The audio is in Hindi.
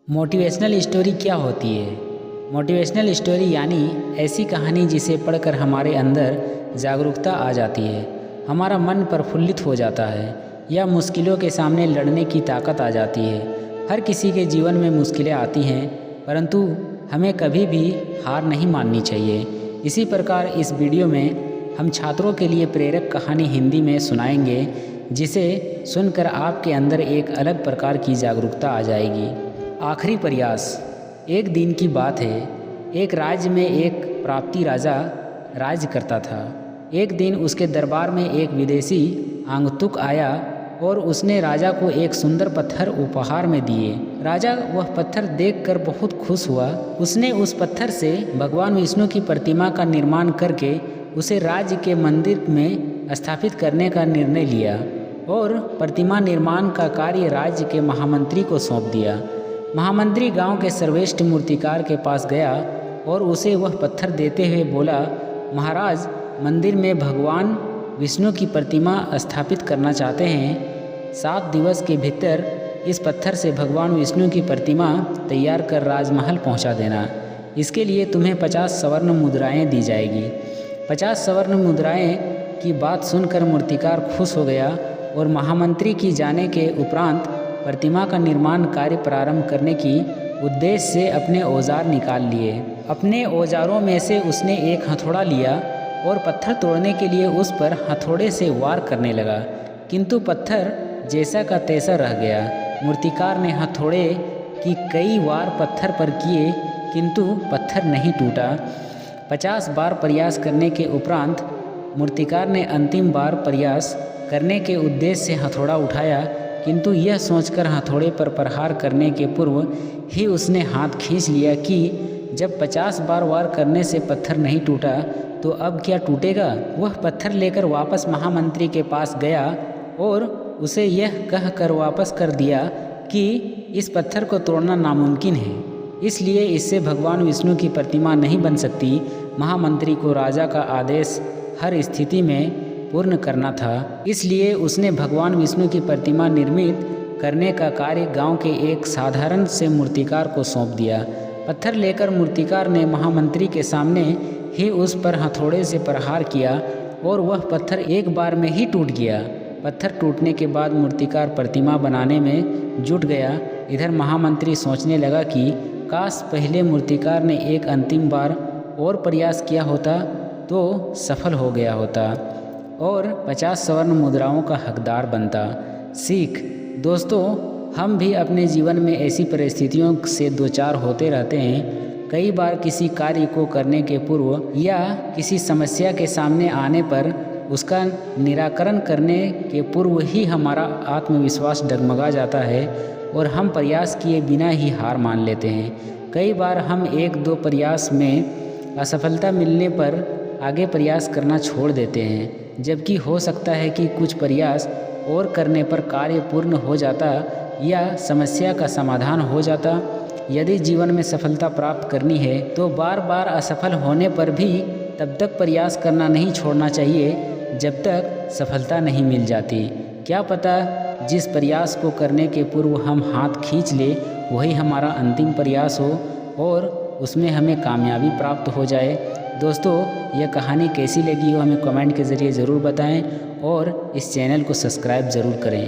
मोटिवेशनल स्टोरी क्या होती है? मोटिवेशनल स्टोरी यानी ऐसी कहानी जिसे पढ़कर हमारे अंदर जागरूकता आ जाती है, हमारा मन प्रफुल्लित हो जाता है या मुश्किलों के सामने लड़ने की ताकत आ जाती है। हर किसी के जीवन में मुश्किलें आती हैं, परंतु हमें कभी भी हार नहीं माननी चाहिए। इसी प्रकार इस वीडियो में हम छात्रों के लिए प्रेरक कहानी हिंदी में सुनाएंगे, जिसे सुनकर आपके अंदर एक अलग प्रकार की जागरूकता आ जाएगी। आखिरी प्रयास। एक दिन की बात है, एक राज्य में एक प्राप्ति राजा राज करता था। एक दिन उसके दरबार में एक विदेशी आगंतुक आया और उसने राजा को एक सुंदर पत्थर उपहार में दिए। राजा वह पत्थर देखकर बहुत खुश हुआ। उसने उस पत्थर से भगवान विष्णु की प्रतिमा का निर्माण करके उसे राज्य के मंदिर में स्थापित करने का निर्णय लिया और प्रतिमा निर्माण का कार्य राज्य के महामंत्री को सौंप दिया। महामंत्री गांव के सर्वश्रेष्ठ मूर्तिकार के पास गया और उसे वह पत्थर देते हुए बोला, महाराज, मंदिर में भगवान विष्णु की प्रतिमा स्थापित करना चाहते हैं। 7 दिवस के भीतर इस पत्थर से भगवान विष्णु की प्रतिमा तैयार कर राजमहल पहुंचा देना। इसके लिए तुम्हें 50 स्वर्ण मुद्राएं दी जाएगी। 50 स्वर्ण मुद्राएं की बात सुनकर मूर्तिकार खुश हो गया और महामंत्री की जाने के उपरांत प्रतिमा का निर्माण कार्य प्रारंभ करने की उद्देश्य से अपने औजार निकाल लिए। अपने औजारों में से उसने एक हथौड़ा लिया और पत्थर तोड़ने के लिए उस पर हथौड़े से वार करने लगा, किंतु पत्थर जैसा का तैसा रह गया। मूर्तिकार ने हथौड़े की कई वार पत्थर पर किए, किंतु पत्थर नहीं टूटा। 50 बार प्रयास करने के उपरांत मूर्तिकार ने अंतिम बार प्रयास करने के उद्देश्य से हथौड़ा उठाया, किंतु यह सोचकर हथौड़े पर प्रहार करने के पूर्व ही उसने हाथ खींच लिया कि जब 50 बार वार करने से पत्थर नहीं टूटा तो अब क्या टूटेगा। वह पत्थर लेकर वापस महामंत्री के पास गया और उसे यह कहकर वापस कर दिया कि इस पत्थर को तोड़ना नामुमकिन है, इसलिए इससे भगवान विष्णु की प्रतिमा नहीं बन सकती। महामंत्री को राजा का आदेश हर स्थिति में पूर्ण करना था, इसलिए उसने भगवान विष्णु की प्रतिमा निर्मित करने का कार्य गांव के एक साधारण से मूर्तिकार को सौंप दिया। पत्थर लेकर मूर्तिकार ने महामंत्री के सामने ही उस पर हथौड़े से प्रहार किया और वह पत्थर एक बार में ही टूट गया। पत्थर टूटने के बाद मूर्तिकार प्रतिमा बनाने में जुट गया। इधर महामंत्री सोचने लगा कि काश पहले मूर्तिकार ने एक अंतिम बार और प्रयास किया होता तो सफल हो गया होता और 50 स्वर्ण मुद्राओं का हकदार बनता। सीख। दोस्तों, हम भी अपने जीवन में ऐसी परिस्थितियों से दो चार होते रहते हैं। कई बार किसी कार्य को करने के पूर्व या किसी समस्या के सामने आने पर उसका निराकरण करने के पूर्व ही हमारा आत्मविश्वास डगमगा जाता है और हम प्रयास किए बिना ही हार मान लेते हैं। कई बार हम 1-2 प्रयास में असफलता मिलने पर आगे प्रयास करना छोड़ देते हैं, जबकि हो सकता है कि कुछ प्रयास और करने पर कार्य पूर्ण हो जाता या समस्या का समाधान हो जाता। यदि जीवन में सफलता प्राप्त करनी है तो बार बार असफल होने पर भी तब तक प्रयास करना नहीं छोड़ना चाहिए जब तक सफलता नहीं मिल जाती। क्या पता जिस प्रयास को करने के पूर्व हम हाथ खींच ले वही हमारा अंतिम प्रयास हो और उसमें हमें कामयाबी प्राप्त हो जाए। दोस्तों, यह कहानी कैसी लगी हो हमें कमेंट के ज़रिए ज़रूर बताएं और इस चैनल को सब्सक्राइब ज़रूर करें।